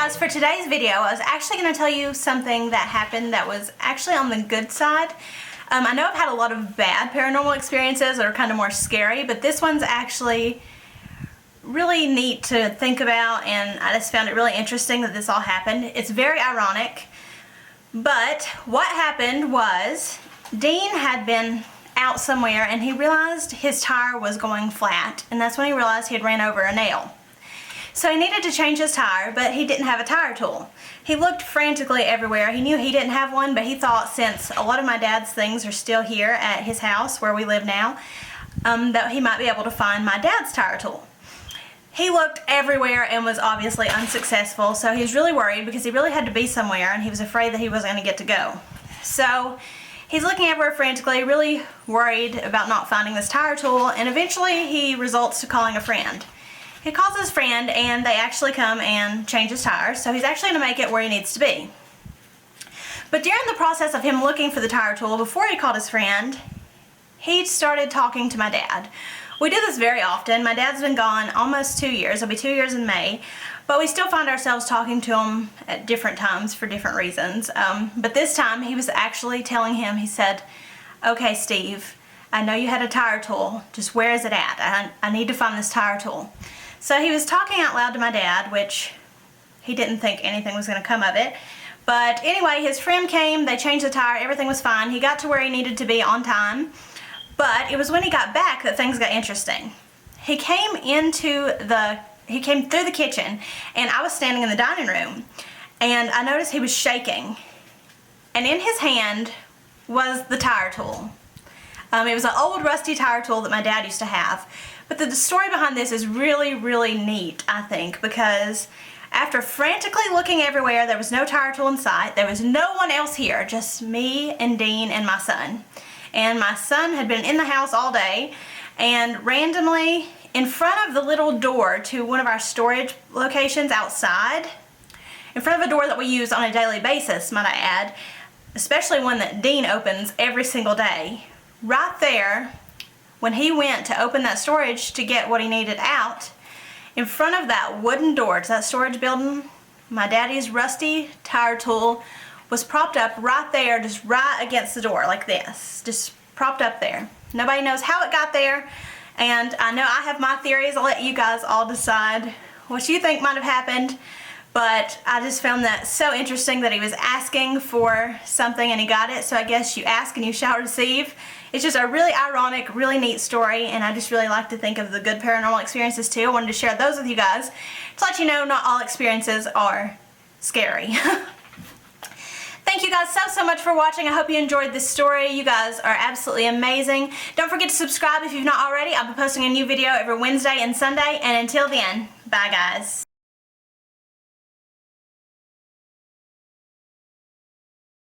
guys, for today's video, I was actually going to tell you something that happened that was actually on the good side. I know I've had a lot of bad paranormal experiences that are kind of more scary, but this one's actually really neat to think about, and I just found it really interesting that this all happened. It's very ironic, but what happened was Dean had been out somewhere and he realized his tire was going flat, and that's when he realized he had ran over a nail. So he needed to change his tire, but he didn't have a tire tool. He looked frantically everywhere. He knew he didn't have one, but he thought since a lot of my dad's things are still here at his house where we live now, that he might be able to find my dad's tire tool. He looked everywhere and was obviously unsuccessful, so he was really worried because he really had to be somewhere and he was afraid that he wasn't going to get to go. So he's looking everywhere frantically, really worried about not finding this tire tool, and eventually he resorts to calling a friend. He calls his friend and they actually come and change his tires, so he's actually going to make it where he needs to be. But during the process of him looking for the tire tool, before he called his friend, he started talking to my dad. We do this very often. My dad's been gone almost 2 years. It'll be 2 years in May. But we still find ourselves talking to him at different times for different reasons. But this time he was actually telling him, he said, "Okay, Steve, I know you had a tire tool. Just where is it at? I need to find this tire tool." So he was talking out loud to my dad, which he didn't think anything was going to come of it. But anyway, his friend came, they changed the tire, everything was fine. He got to where he needed to be on time. But it was when he got back that things got interesting. He came through the kitchen, and I was standing in the dining room, and I noticed he was shaking. And in his hand was the tire tool. It was an old rusty tire tool that my dad used to have. But the story behind this is really, really neat, I think, because after frantically looking everywhere, there was no tire tool in sight. There was no one else here, just me and Dean and my son. And my son had been in the house all day, and randomly in front of the little door to one of our storage locations outside, in front of a door that we use on a daily basis, might I add, especially one that Dean opens every single day, right there, when he went to open that storage to get what he needed out, in front of that wooden door to that storage building, my daddy's rusty tire tool was propped up right there, just right against the door, like this, just propped up there. Nobody knows how it got there, and I know I have my theories. I'll let you guys all decide what you think might have happened, but I just found that so interesting that he was asking for something and he got it, so I guess you ask and you shall receive. It's just a really ironic, really neat story, and I just really like to think of the good paranormal experiences too. I wanted to share those with you guys to let you know not all experiences are scary. Thank you guys so much for watching. I hope you enjoyed this story. You guys are absolutely amazing. Don't forget to subscribe if you've not already. I'll be posting a new video every Wednesday and Sunday, and until then, bye guys.